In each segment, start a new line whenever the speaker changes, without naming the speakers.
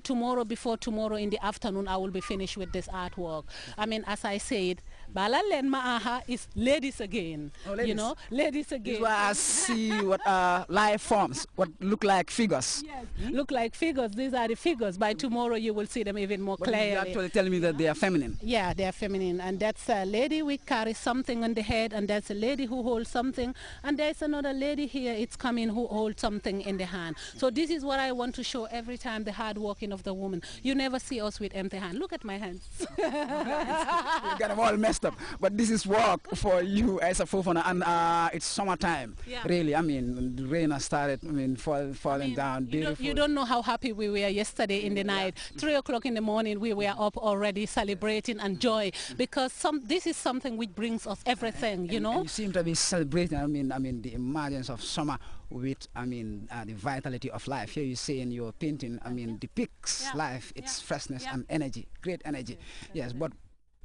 tomorrow, before tomorrow in the afternoon, I will be finished with this artwork. I mean, as I said, Balaleen Maaha is ladies again.
Oh, ladies.
You know, ladies again.
This is why I see what live forms, what look like figures.
Yes, look like figures. These are the figures. By tomorrow, you will see them even more clearly.
You're actually telling me that they are feminine.
Yeah, they are feminine. And that's a lady who carries something on the head, and there's a lady who holds something, and there's another lady here, it's coming, who holds something in the hand. So this is what I want to show every time, the hard working of the woman. You never see us with empty hands. Look at my hands.
You got them all messed up. But this is work for you as a Fofana, and it's summertime. Yeah. Really, I mean, the rain has started, falling down. Beautiful.
You don't know how happy we were yesterday in the night. 3 o'clock in the morning, we were up already celebrating and joy, because this is something which brings us everything, you know.
And you seem to be celebrating, I mean, the emergence of summer with, the vitality of life. Here you say in your painting, depicts life, its freshness and energy, great energy. Yes, but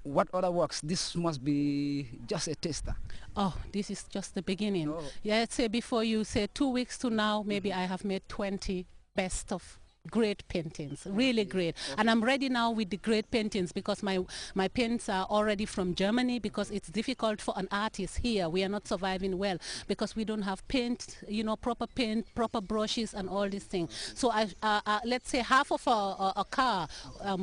what other works? This must be just a taster.
Oh, this is just the beginning. Oh. Yeah, I'd say before you say 2 weeks to now, maybe I have made 20 best of great paintings, really great. Okay. And I'm ready now with the great paintings, because my paints are already from Germany, because it's difficult for an artist here. We are not surviving well because we don't have paint, proper paint, proper brushes and all these things. So let's say half of a car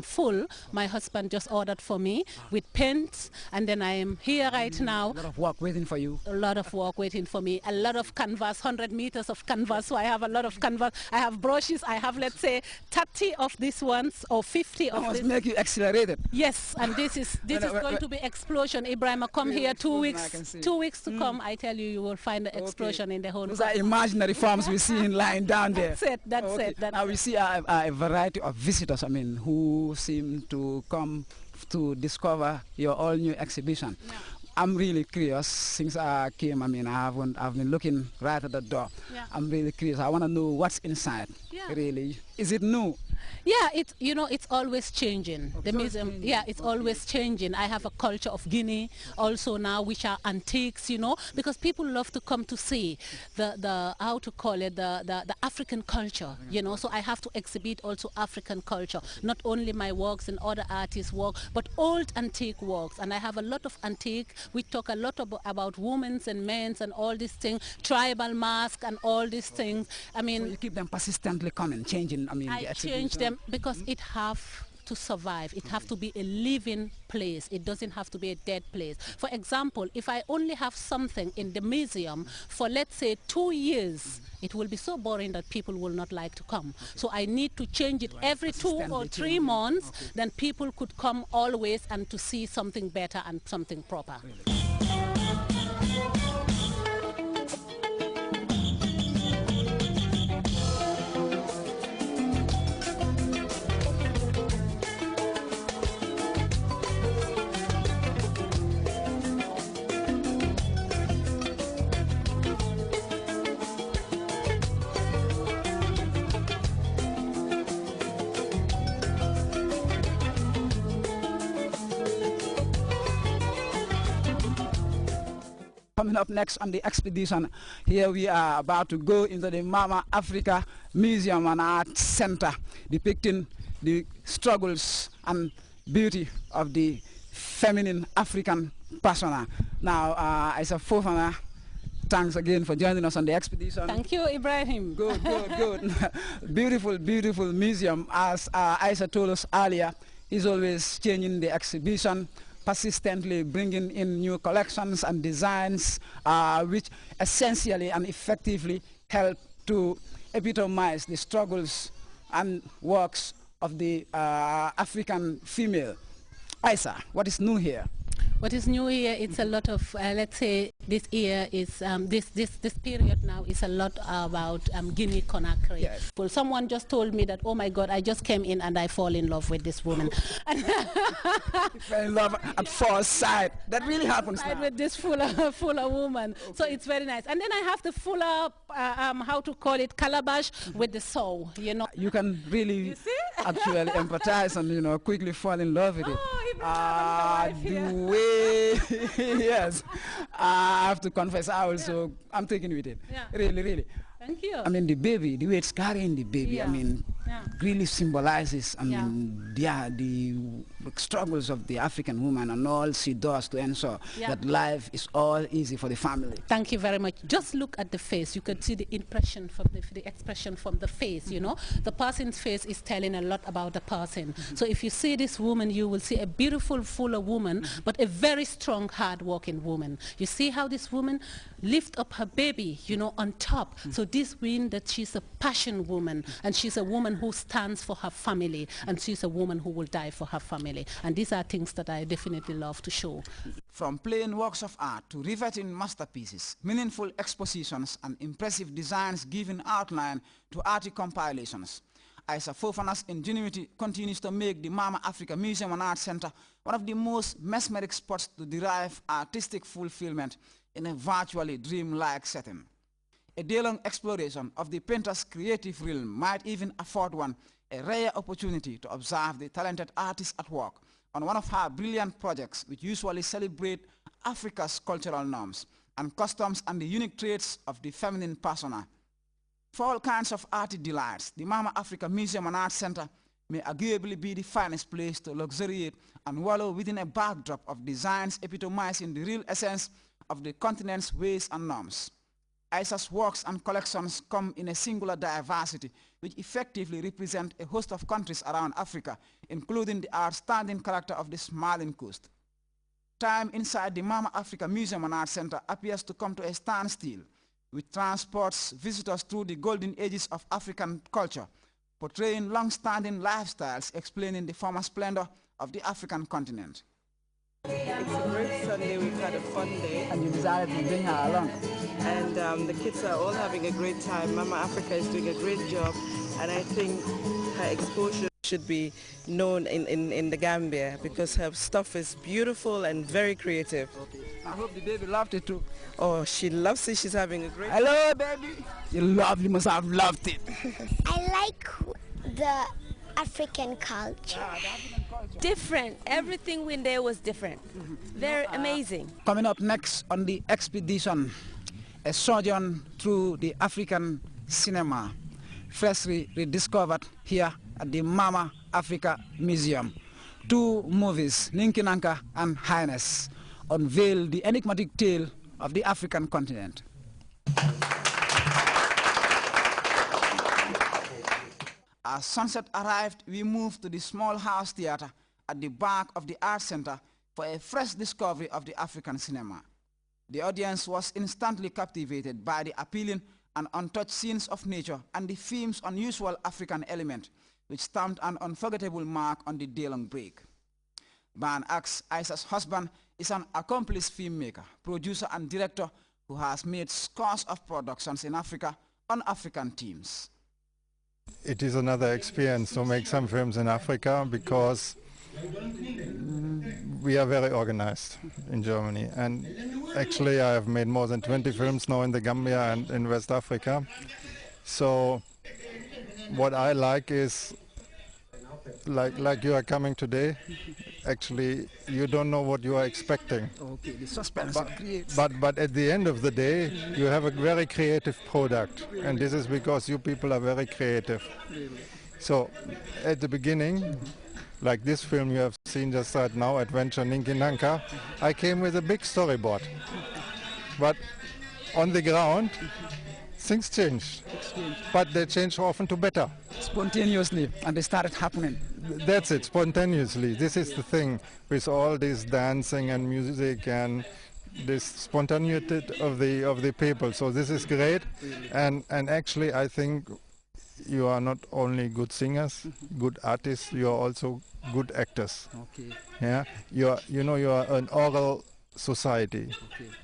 full, my husband just ordered for me with paints, and then I am here right now.
A lot of work waiting for you.
A lot of work waiting for me. A lot of canvas, 100 meters of canvas. So I have a lot of canvas. I have brushes. I have, let's say, 30 of these ones or 50 of
this. Make you accelerated.
Yes, and this is going to be explosion. Ibrahim, come here 2 weeks. 2 weeks to come. I tell you, you will find the explosion in the whole.
Those are imaginary forms we see in lying down there.
That's it. That's it.
Now we see a variety of visitors. Who seem to come to discover your all-new exhibition. Yeah. I'm really curious. Since I came, I've been looking right at the door. Yeah. I'm really curious. I want to know what's inside. Yeah. Really, is it new?
Yeah, it's always changing. The museum, it's always changing. I have a culture of Guinea also now, which are antiques, because people love to come to see the how to call it, the African culture, So I have to exhibit also African culture, not only my works and other artists' work, but old antique works. And I have a lot of antique. We talk a lot about women's and men's and all these things, tribal masks and all these things.
So you keep them persistently coming, changing.
I change them because it have to survive. It have to be a living place. It doesn't have to be a dead place. For example, if I only have something in the museum for, let's say, 2 years, it will be so boring that people will not like to come. So I need to change it every 2 or 3 months. Then people could come always and to see something better and something proper. Really?
Coming up next on the expedition, here we are about to go into the Mama Africa Museum and Art Center, depicting the struggles and beauty of the feminine African persona. Now, as a Fofana, thanks again for joining us on the expedition.
Thank you, Ibrahim.
Good, good, good. Beautiful, beautiful museum. As Isa told us earlier, he's always changing the exhibition, persistently bringing in new collections and designs, which essentially and effectively help to epitomize the struggles and works of the African female. Isa, what is new here?
What is new here, it's a lot of, let's say, this year is, this period now is a lot about Guinea Conakry.
Yes.
Well, someone just told me that, oh my God, I just came in and I fall in love with this woman.
You fell in love at first sight. That really happens now.
With this fuller woman. Okay. So it's very nice. And then I have the fuller, how to call it, calabash with the soul,
You can really actually empathize and, quickly fall in love with it. The way, yes, I have to confess, I'm taking with it. Yeah. Really, really.
Thank you.
The baby, the way it's carrying the baby, really symbolizes the struggles of the African woman and all she does to ensure that life is all easy for the family.
Thank you very much. Just look at the face. You can see the impression from the expression from the face, you know. The person's face is telling a lot about the person. So if you see this woman, you will see a beautiful, fuller woman, but a very strong, hard-working woman. You see how this woman lift up her baby, you know, on top. So this means that she's a passion woman, and she's a woman who stands for her family, and she's a woman who will die for her family. And these are things that I definitely love to show.
From plain works of art to riveting masterpieces, meaningful expositions, and impressive designs giving outline to arty compilations, Isa Fofana's ingenuity continues to make the Mama Africa Museum and Art Center one of the most mesmeric spots to derive artistic fulfillment in a virtually dreamlike setting. A day-long exploration of the painter's creative realm might even afford one a rare opportunity to observe the talented artist at work on one of her brilliant projects which usually celebrate Africa's cultural norms and customs and the unique traits of the feminine persona. For all kinds of arty delights, the Mama Africa Museum and Art Center may arguably be the finest place to luxuriate and wallow within a backdrop of designs epitomizing the real essence of the continent's ways and norms. Isa's works and collections come in a singular diversity which effectively represent a host of countries around Africa, including the outstanding character of the smiling coast. Time inside the Mama Africa Museum and Art Center appears to come to a standstill, which transports visitors through the golden ages of African culture, portraying long-standing lifestyles explaining the former splendor of the African continent.
It's a great Sunday. We've had a fun day.
And you decided to bring her along.
And the kids are all having a great time. Mama Africa is doing a great job. And I think her exposure should be known in the Gambia because her stuff is beautiful and very creative.
Okay. I hope the baby loved it too.
Oh, she loves it. She's having a great
time. Hello, baby. You must have loved it.
I like the African culture.
Different. Everything in there was different. Very amazing.
Coming up next on the expedition, a sojourn through the African cinema, freshly rediscovered here at the Mama Africa Museum. Two movies, Ninkinanka and Highness, unveil the enigmatic tale of the African continent. As sunset arrived, we moved to the small house theater at the back of the art center for a fresh discovery of the African cinema. The audience was instantly captivated by the appealing and untouched scenes of nature and the film's unusual African element, which stamped an unforgettable mark on the day-long break. Ban Axe, Isa's husband, is an accomplished filmmaker, producer and director who has made scores of productions in Africa on African themes.
It is another experience to make some films in Africa because we are very organized in Germany, and actually I have made more than 20 films now in the Gambia and in West Africa. So what I like is like you are coming today, actually you don't know what you are expecting.
Okay, the suspense
but at the end of the day you have a very creative product, and this is because you people are very creative. So at the beginning, like this film you have seen just right now, Adventure Ninkinanka, I came with a big storyboard, but on the ground things changed, but they change often to better.
Spontaneously, and they started happening.
That's it, spontaneously. This is the thing with all this dancing and music and this spontaneity of the people. So this is great, and actually I think you are not only good singers, good artists, you are also good actors.
Okay.
Yeah, you are an oral society.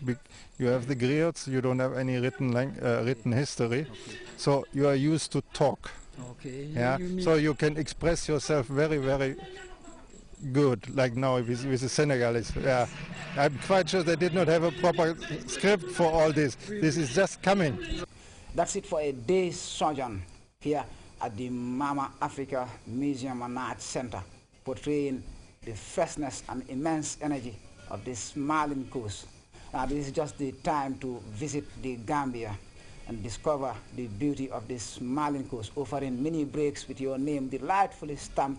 Okay.
You have the Grts, you don't have any written history, okay. So you are used to talk.
Okay.
Yeah, so you can express yourself very, very good, like now with the Senegalese. Yeah, I'm quite sure they did not have a proper script for all this. This is just coming.
That's it for a day's sojourn here at the Mama Africa Museum and Art Center, portraying the freshness and immense energy of this smiling coast. This is just the time to visit the Gambia. and discover the beauty of this Marlin Coast, offering mini breaks with your name delightfully stamped